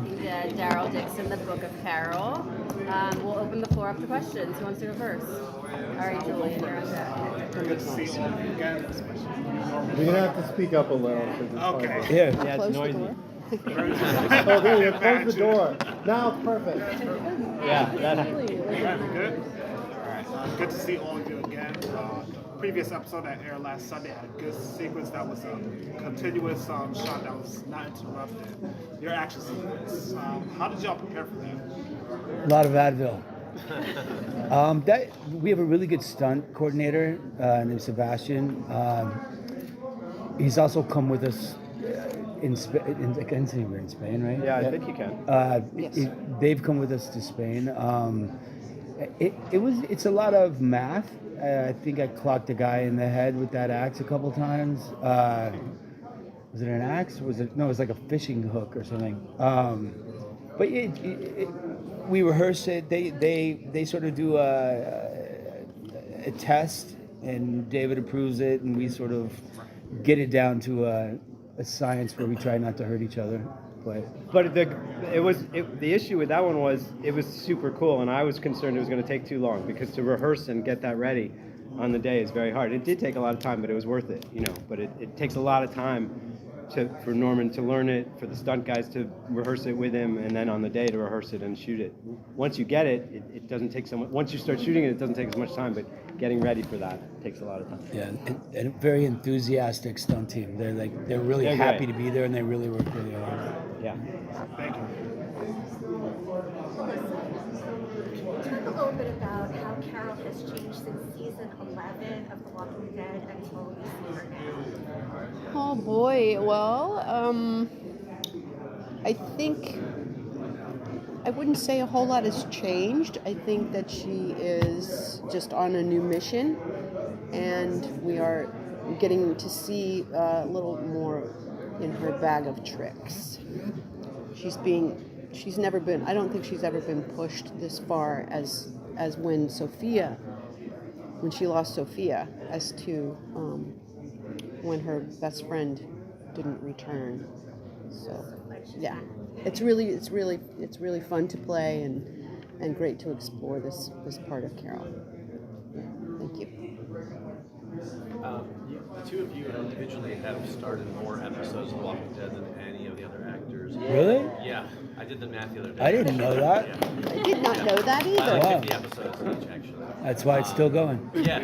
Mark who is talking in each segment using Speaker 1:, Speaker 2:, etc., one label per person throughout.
Speaker 1: Walking Dead, Daryl Dixon, The Book of Carol. We'll open the floor up to questions. Who wants to go first? All right, Julie, you're on deck.
Speaker 2: Good to see all of you again.
Speaker 3: You're gonna have to speak up a little.
Speaker 2: Okay.
Speaker 3: Here.
Speaker 4: Yeah, it's
Speaker 5: Close the
Speaker 4: noisy.
Speaker 5: door.
Speaker 3: Oh, there you go. Close the door. Now it's perfect.
Speaker 4: Yeah, that
Speaker 2: Good. All right. Good to see all of you again. Previous episode that aired last Sunday had a good sequence that was a continuous shot that was not interrupted. Your action sequence. How did y'all prepare for that?
Speaker 6: A lot of Advil. We have a really good stunt coordinator named Sebastian. He's also come with us I can say we're in Spain, right?
Speaker 4: Yeah, I think you can.
Speaker 6: They've come with us to Spain. It's a lot of math. I think I clocked a guy in the head with that axe a couple times. Was it an axe? No, it was like a fishing hook or something. But we rehearse it. They sort of do a test, and David approves it, and we sort of get it down to a science where we try not to hurt each other.
Speaker 4: But the issue with that one was it was super cool, and I was concerned it was going to take too long because to rehearse and get that ready on the day is very hard. It did take a lot of time, but it was worth it, But it takes a lot of time for Norman to learn it, for the stunt guys to rehearse it with him, and then on the day to rehearse it and shoot it. Once you get it, it doesn't take so much. Once you start shooting it, it doesn't take as much time, but getting ready for that takes a lot of time.
Speaker 6: Yeah, and a very enthusiastic stunt team. They're really
Speaker 4: They're
Speaker 6: happy
Speaker 4: great.
Speaker 6: to be there, and they really work really hard.
Speaker 4: Yeah.
Speaker 2: Thank you.
Speaker 7: Talk a little bit about how Carol has changed since season 11 of The Walking Dead until you see her now.
Speaker 5: Oh boy, well, I think I wouldn't say a whole lot has changed. I think that she is just on a new mission, and we are getting to see a little more in her bag of tricks. I don't think she's ever been pushed this far as when she lost Sophia, as to when her best friend didn't return. So yeah, it's really fun to play and great to explore this part of Carol. Yeah, thank you.
Speaker 8: The two of you individually have started more episodes of Walking Dead than any of the other actors.
Speaker 6: Really?
Speaker 8: Yeah, I did the math the other day.
Speaker 6: I didn't know that.
Speaker 8: Yeah.
Speaker 5: I did not know that either.
Speaker 8: I like
Speaker 6: Wow.
Speaker 8: 50 episodes each, actually.
Speaker 6: That's why it's still going.
Speaker 8: Yeah, I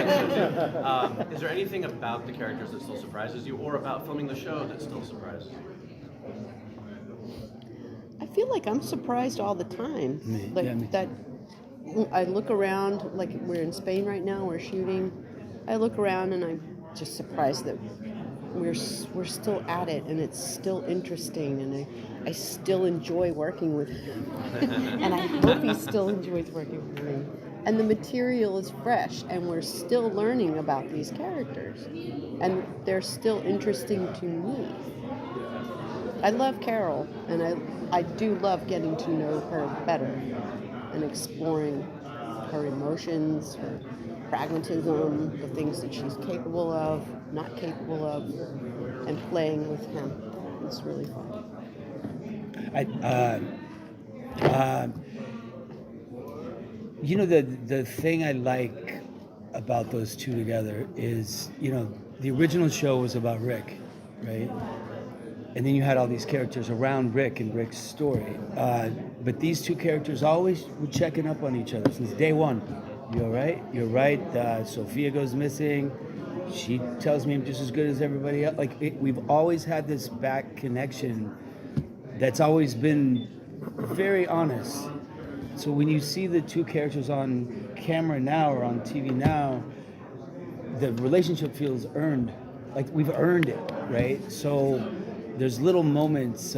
Speaker 8: think so too. Is there anything about the characters that still surprises you, or about filming the show that still surprises you?
Speaker 5: I feel like I'm surprised all the time. That I look around, like we're in Spain right now, we're shooting. I look around and I'm just surprised that we're still at it and it's still interesting, and I still enjoy working with him. And I hope he still enjoys working with me. And the material is fresh, and we're still learning about these characters, and they're still interesting to me. I love Carol, and I do love getting to know her better and exploring her emotions, her pragmatism, the things that she's capable of, not capable of, and playing with him. It's really fun.
Speaker 6: The thing I like about those two together is, the original show was about Rick, right? And then you had all these characters around Rick and Rick's story. But these two characters always were checking up on each other since day one. You all right? You're right. Sophia goes missing. She tells me I'm just as good as everybody else. We've always had this back connection that's always been very honest. So when you see the two characters on camera now or on TV now, the relationship feels earned. Like we've earned it, right? So there's little moments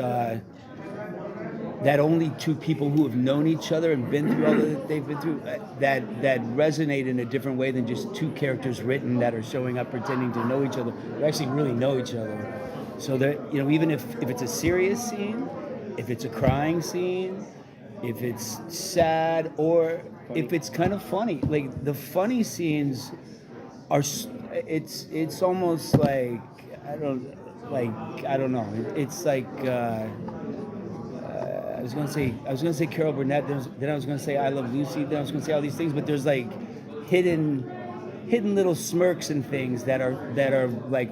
Speaker 6: that only two people who have known each other and been through all that they've been through that resonate in a different way than just two characters written that are showing up pretending to know each other. They actually really know each other. So that, even if it's a serious scene, if it's a crying scene, if it's sad, or if it's kind of funny, like the funny scenes are, it's almost like I don't know. It's like I was gonna say Carol Burnett. Then I was gonna say I Love Lucy. Then I was gonna say all these things. But there's like hidden little smirks and things that are like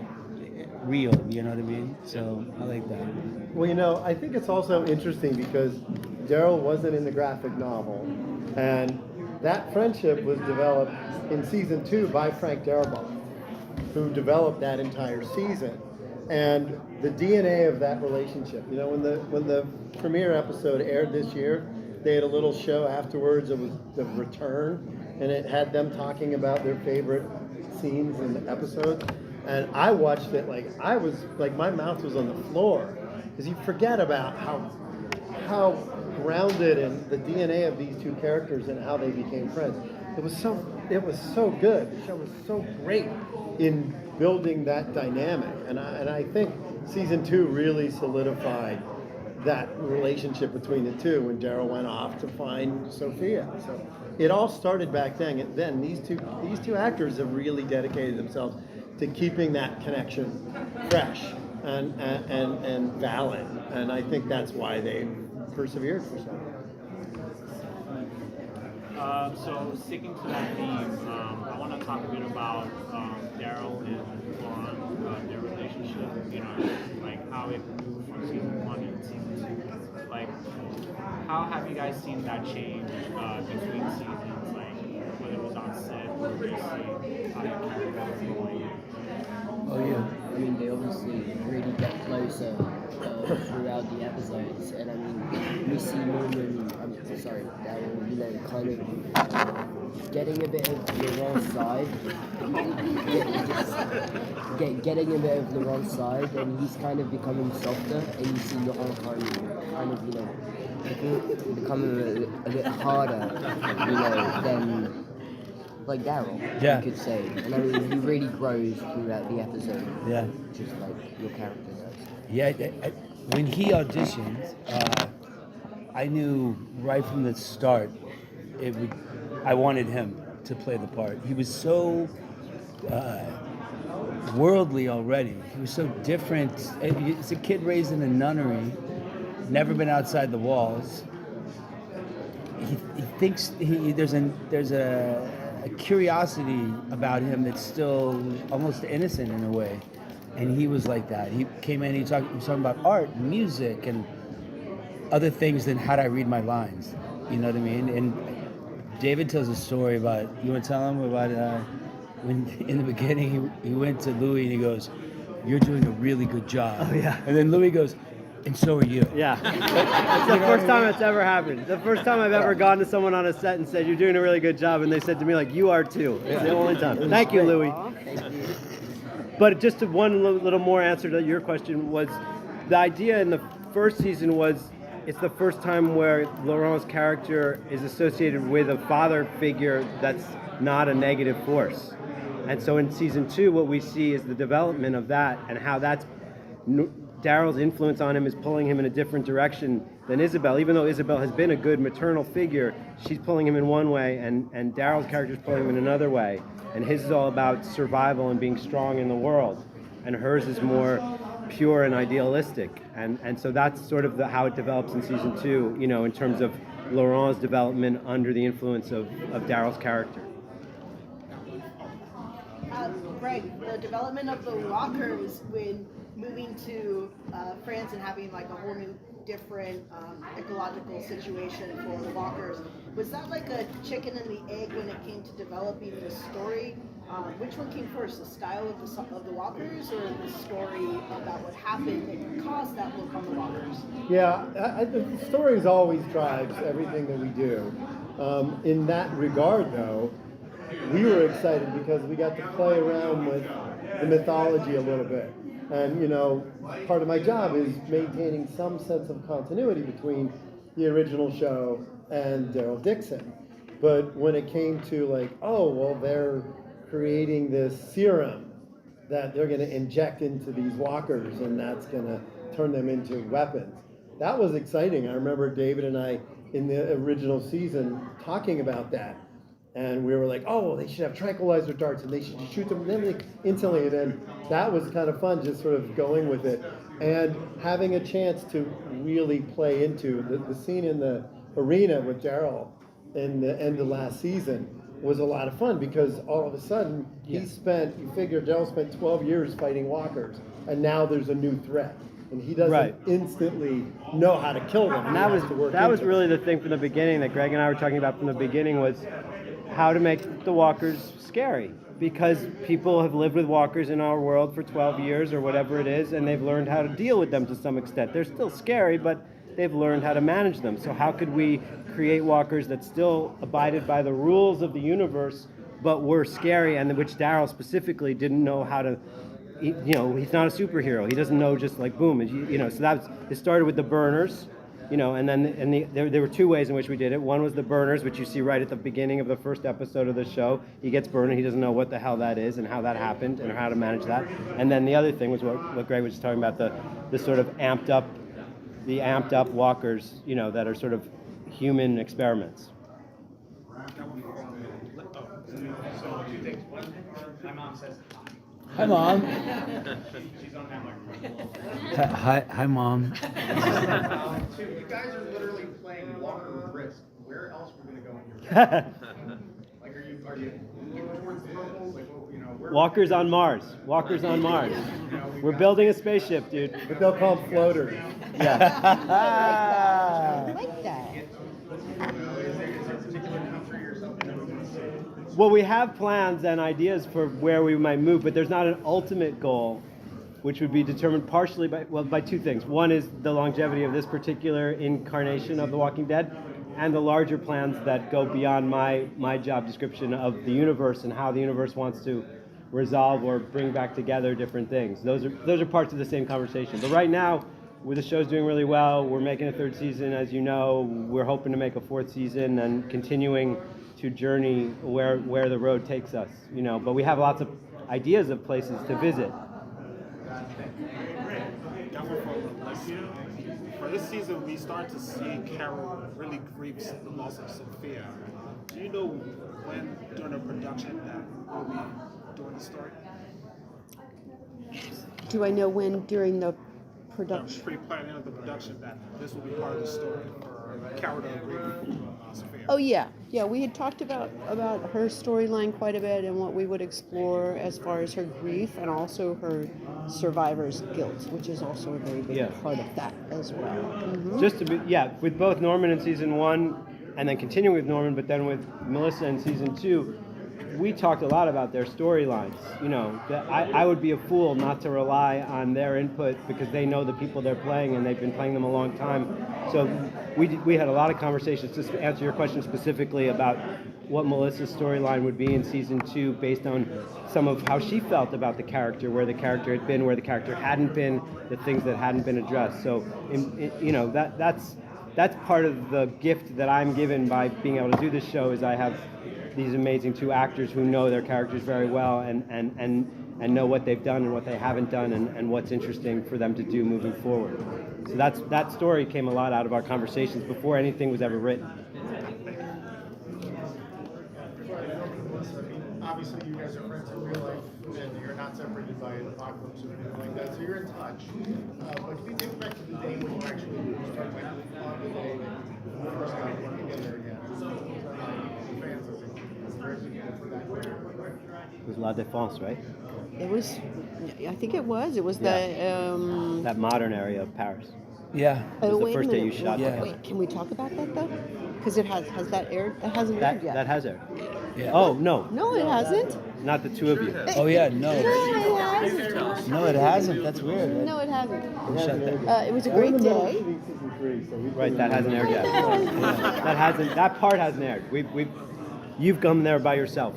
Speaker 6: real. You know what I mean? So I like that.
Speaker 3: Well, I think it's also interesting because Daryl wasn't in the graphic novel, and that friendship was developed in season 2 by Frank Darabont, who developed that entire season. And the DNA of that relationship, when the premiere episode aired this year, they had a little show afterwards. It was The Return, and it had them talking about their favorite scenes in the episodes. And I watched it my mouth was on the floor, because you forget about how grounded in the DNA of these two characters and how they became friends. It was so good. The show was so great in building that dynamic, and I think season 2 really solidified that relationship between the two when Daryl went off to find Sophia. So it all started back then. And then these two actors have really dedicated themselves to keeping that connection fresh and valid, and I think that's why they persevered for so long.
Speaker 9: So sticking to that theme, I want to talk a bit about Daryl and Laurent, their relationship. Like how it moved from season 1 and season 2. Like, how have you guys seen that change between seasons? Like, whether it was on set or basically how your character was going.
Speaker 6: Oh yeah.
Speaker 10: I mean, they obviously really get closer throughout the episodes, and I mean, we see Norman, Daryl, kind of getting a bit of Laurent's side, getting a bit of Laurent's side, and he's kind of becoming softer, and you see Laurent kind of, becoming a bit harder, than like Daryl, you could say. And I mean, he really grows throughout the episode.
Speaker 6: Yeah.
Speaker 10: Just like your character does.
Speaker 6: Yeah, when he auditioned, I knew right from the start I wanted him to play the part. He was so worldly already. He was so different. It's a kid raised in a nunnery, never been outside the walls. He thinks there's a curiosity about him that's still almost innocent in a way. And he was like that. He came in, he was talking about art and music and other things than how do I read my lines. You know what I mean? And David tells a story about, you want to tell him about when in the beginning he went to Louis and he goes, "You're doing a really good job."
Speaker 4: Oh, yeah.
Speaker 6: And then Louis goes, "And so are you."
Speaker 4: Yeah. It's the first time it's ever happened. The first time I've ever gone to someone on a set and said, "You're doing a really good job," and they said to me, like, "You are too." It's the only time. Thank you, Louis. But just one little more answer to your question was, the idea in the first season was, it's the first time where Laurent's character is associated with a father figure that's not a negative force. And so in season 2, what we see is the development of that and how that's Daryl's influence on him is pulling him in a different direction than Isabel. Even though Isabel has been a good maternal figure, she's pulling him in one way, and Daryl's character is pulling him in another way. And his is all about survival and being strong in the world, and hers is more pure and idealistic. And so that's sort of how it develops in season 2, in terms of Laurent's development under the influence of Daryl's character.
Speaker 11: Greg, the development of the walkers when moving to France and having like a whole new different ecological situation for the walkers, was that like a chicken and the egg when it came to developing the story? Which one came first, the style of the walkers or the story about what happened that caused that look on the walkers?
Speaker 3: Yeah, the stories always drives everything that we do. In that regard, though, we were excited because we got to play around with the mythology a little bit. And, part of my job is maintaining some sense of continuity between the original show and Daryl Dixon. But when it came to they're creating this serum that they're going to inject into these walkers and that's going to turn them into weapons. That was exciting. I remember David and I in the original season talking about that. And we were like, they should have tranquilizer darts and they should shoot them instantly. And then that was kind of fun, just sort of going with it. and having a chance to really play into the scene in the arena with Daryl in the end of last season was a lot of fun, because all of a sudden you figure Daryl spent 12 years fighting walkers, and now there's a new threat, and he doesn't instantly know how to kill them.
Speaker 4: And that was really the thing from the beginning that Greg and I were talking about from the beginning, was how to make the walkers scary, because people have lived with walkers in our world for 12 years or whatever it is, and they've learned how to deal with them to some extent. They're still scary, but they've learned how to manage them. So how could we create walkers that still abided by the rules of the universe, but were scary, and which Daryl specifically didn't know how to, he's not a superhero. He doesn't know just like boom, so it started with the burners, and then there were two ways in which we did it. One was the burners, which you see right at the beginning of the first episode of the show. He gets burned and he doesn't know what the hell that is and how that happened and how to manage that. And then the other thing was what Greg was just talking about, the sort of amped up walkers, that are sort of human experiments.
Speaker 6: Hi, Mom.
Speaker 9: She's on that microphone.
Speaker 6: Hi, Mom.
Speaker 12: You guys are literally playing Walker with Risk. Where else are we going to go in your Like, are you getting towards the purples? Like, where
Speaker 4: Walkers on Mars. Walkers on Mars. We're building a spaceship, dude.
Speaker 3: But they'll call them floaters.
Speaker 4: Yeah.
Speaker 5: I like that.
Speaker 12: Is there a particular country or something that we're going to see?
Speaker 4: Well, we have plans and ideas for where we might move, but there's not an ultimate goal, which would be determined partially by two things. One is the longevity of this particular incarnation of The Walking Dead, and the larger plans that go beyond my job description of the universe and how the universe wants to resolve or bring back together different things. Those are parts of the same conversation. But right now, the show's doing really well. We're making a third season, as you know. We're hoping to make a fourth season and continuing to journey where the road takes us, But we have lots of ideas of places to visit.
Speaker 2: For this season, we start to see Carol really grieves the loss of Sophia. Do you know when during the production that will be doing the story?
Speaker 5: Do I know when during the production?
Speaker 2: Pre-planning of the production that this will be part of the story for Carol to grieve Sophia.
Speaker 5: Oh yeah. We had talked about her storyline quite a bit and what we would explore as far as her grief and also her survivor's guilt, which is also a very big part of that as well. Mm-hmm.
Speaker 4: Just to be, with both Norman in season 1, and then continuing with Norman, but then with Melissa in season 2, we talked a lot about their storylines. That I would be a fool not to rely on their input, because they know the people they're playing and they've been playing them a long time. So we had a lot of conversations, just to answer your question specifically about what Melissa's storyline would be in season 2, based on some of how she felt about the character, where the character had been, where the character hadn't been, the things that hadn't been addressed. So that's part of the gift that I'm given by being able to do this show, is I have these amazing two actors who know their characters very well and know what they've done and what they haven't done and what's interesting for them to do moving forward. So that story came a lot out of our conversations before anything was ever written.
Speaker 12: Obviously, you guys are friends in real life, and you're not separated by an apocalypse or anything like that, so you're in touch. But if you think back to the day when you actually started on the day that you first got working together again, fans, is there anything for that?
Speaker 4: It was La Défense, right?
Speaker 5: It was, I think it was
Speaker 4: that modern area of Paris.
Speaker 6: Yeah.
Speaker 4: It was the
Speaker 5: wait
Speaker 4: first
Speaker 5: a
Speaker 4: day
Speaker 5: minute.
Speaker 4: you shot there.
Speaker 5: Wait, can we talk about that though? Because it has that aired? It hasn't aired yet.
Speaker 4: That has aired.
Speaker 6: Yeah.
Speaker 4: Oh, no.
Speaker 5: No, it hasn't.
Speaker 4: Not the two of you.
Speaker 6: Oh yeah, no.
Speaker 5: No, it hasn't.
Speaker 6: No, it hasn't. That's weird. Right?
Speaker 5: No, it hasn't.
Speaker 6: Shut
Speaker 5: It was a great day.
Speaker 4: Right, that hasn't aired yet. That part hasn't aired. You've come there by yourself.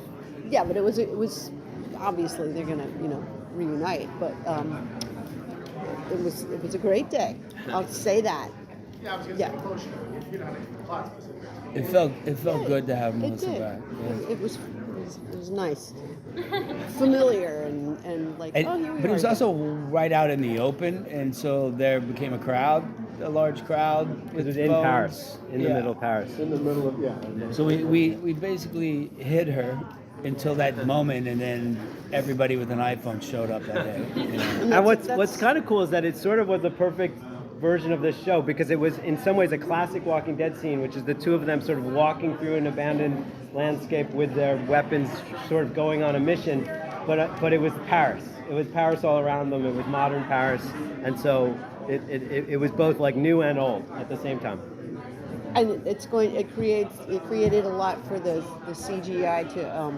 Speaker 5: Yeah, but it was obviously they're gonna reunite, but it was a great day. I'll say that.
Speaker 12: Yeah, I was going to say emotional. You're not in the plot specific.
Speaker 6: It felt good to have
Speaker 5: It
Speaker 6: Melissa
Speaker 5: did.
Speaker 6: back. Yeah.
Speaker 5: It was nice, familiar, and like.
Speaker 6: And,
Speaker 5: oh, here we
Speaker 6: but
Speaker 5: are
Speaker 6: it was
Speaker 5: again.
Speaker 6: also right out in the open, and so there became a large crowd.
Speaker 4: It was in Paris, in the middle of Paris.
Speaker 3: In the middle of,
Speaker 6: So we basically hid her until that moment, and then everybody with an iPhone showed up that day. You know?
Speaker 4: And what's kind of cool is that it sort of was the perfect version of this show, because it was in some ways a classic Walking Dead scene, which is the two of them sort of walking through an abandoned landscape with their weapons, sort of going on a mission. But it was Paris. It was Paris all around them. It was modern Paris, and so it was both like new and old at the same time.
Speaker 5: And it created a lot for the CGI to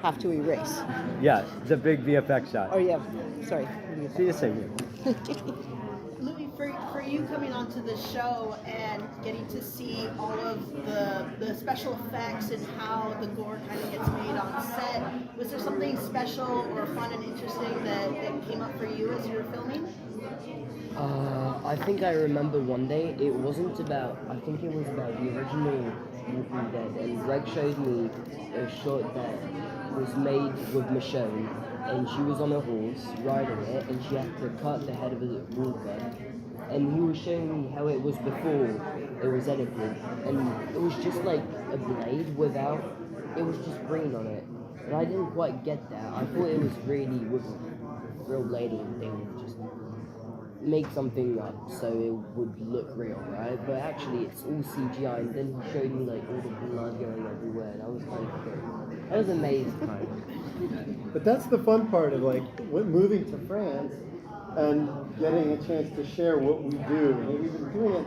Speaker 5: have to erase.
Speaker 4: Yeah, it's a big VFX shot.
Speaker 5: Oh yeah, sorry.
Speaker 4: See you soon.
Speaker 11: Louis, for you coming onto the show and getting to see all of the special effects and how the gore kind of gets made on set, was there something special or fun and interesting that came up for you as you were filming?
Speaker 10: I think I remember one day, it wasn't about, I think it was about the original Walking Dead, and Greg showed me a shot that was made with Michonne, and she was on a horse riding it, and she had to cut the head of a walker, and he was showing me how it was before it was edited, and it was just like a blade without, it was just green on it, and I didn't quite get that. I thought it was really with a real blade, and they would just make something up so it would look real, right? But actually it's all CGI, and then he showed me like all the blood going everywhere, and I was like, I was amazed kind of.
Speaker 3: But that's the fun part of like moving to France and getting a chance to share what we do. And we've been doing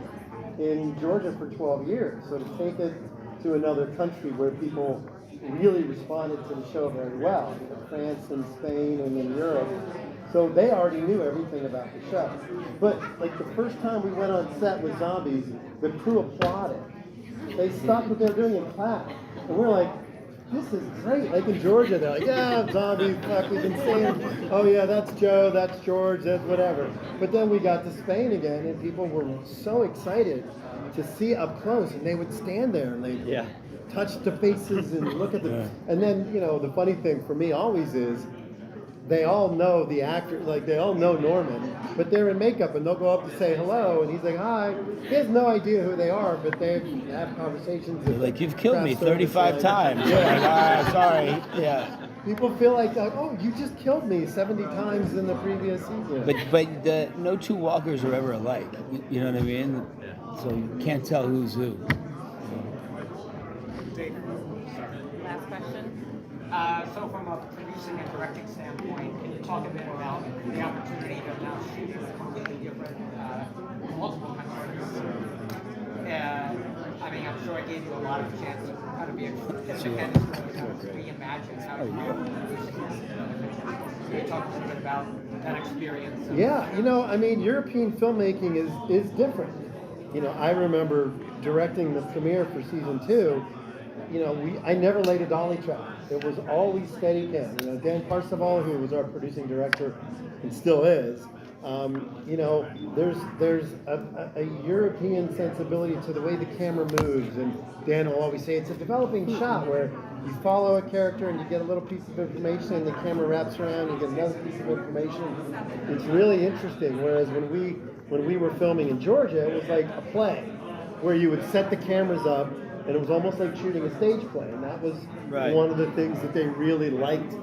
Speaker 3: it in Georgia for 12 years, so to take it to another country where people really responded to the show very well, you know, France and Spain and in Europe. So they already knew everything about the show. But like the first time we went on set with zombies, the crew applauded. They stopped what they were doing and clapped. And we're like, this is great. Like in Georgia, they're like, yeah, zombies, fuck, we've been saying, oh yeah, that's Joe, that's George, that's whatever. But then we got to Spain again, and people were so excited to see up close, and they would stand there and they'd touch the faces and look at them. Yeah. And then, you know, the funny thing for me always is, they all know the actor, like they all know Norman, but they're in makeup and they'll go up to say hello, and he's like, hi. He has no idea who they are, but they have conversations.
Speaker 6: Like, you've killed me 35 times. Yeah. Like, sorry. Yeah.
Speaker 3: People feel like, oh, you just killed me 70 times in the previous season.
Speaker 6: But no two walkers are ever alike. You know what I mean? So you can't tell who's who.
Speaker 1: Last question.
Speaker 13: So from a producing and directing standpoint, can you talk a bit about the opportunity of now shooting a completely different, multiple countries? I mean, I'm sure it gave you a lot of chance to kind of be independent, reimagine how you producing this. Can you talk a little bit about that experience?
Speaker 3: Yeah, you know, I mean, European filmmaking is different. You know, I remember directing the premiere for season 2. You know, I never laid a dolly track. It was always Steadicam. You know, Dan Parseval, who was our producing director and still is, you know, there's a European sensibility to the way the camera moves, and Dan will always say it's a developing shot where you follow a character and you get a little piece of information, and the camera wraps around and you get another piece of information. It's really interesting. Whereas when we were filming in Georgia, it was like a play where you would set the cameras up, and it was almost like shooting a stage play, and that was one of the things that they really liked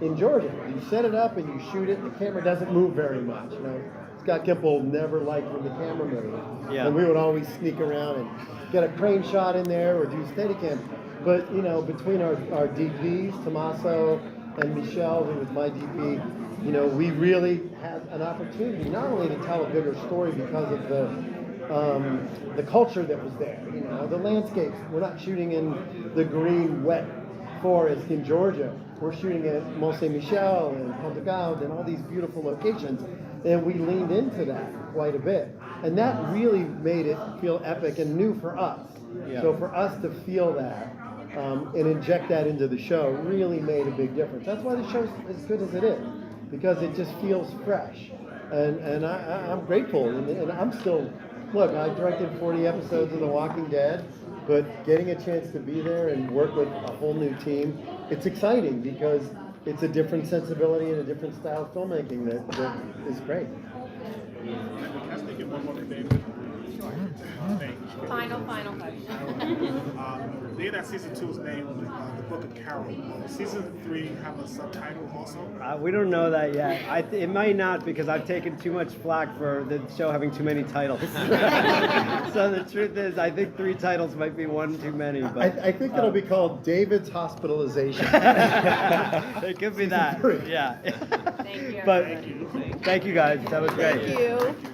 Speaker 3: in Georgia. You set it up and you shoot it, and the camera doesn't move very much. You know, Scott Gimple never liked when the camera moved, and we would always sneak around and get a crane shot in there or do Steadicam. But you know, between our DPs, Tommaso and Michelle, who was my DP, you know, we really had an opportunity not only to tell a bigger story because of the culture that was there, you know, the landscapes. We're not shooting in the green, wet forest in Georgia. We're shooting at Mont Saint-Michel and Pont de Gaulle and all these beautiful locations, and we leaned into that quite a bit. And that really made it feel epic and new for us. Yeah. So for us to feel that and inject that into the show really made a big difference. That's why the show's as good as it is, because it just feels fresh. And I'm grateful, and I'm still, look, I directed 40 episodes of The Walking Dead, but getting a chance to be there and work with a whole new team, it's exciting because it's a different sensibility and a different style of filmmaking that is great.
Speaker 2: Can I take it one more for David? Sure. Thank you.
Speaker 1: Final question.
Speaker 2: Being that season 2 is named the Book of Carol, will season 3 have a subtitle also?
Speaker 4: We don't know that yet. It might not because I've taken too much flack for the show having too many titles. So the truth is, I think 3 titles might be one too many. But
Speaker 3: I think it'll be called David's Hospitalization.
Speaker 4: It could be that. Yeah.
Speaker 1: Thank you.
Speaker 4: But thank you guys. That was great.
Speaker 5: Thank you.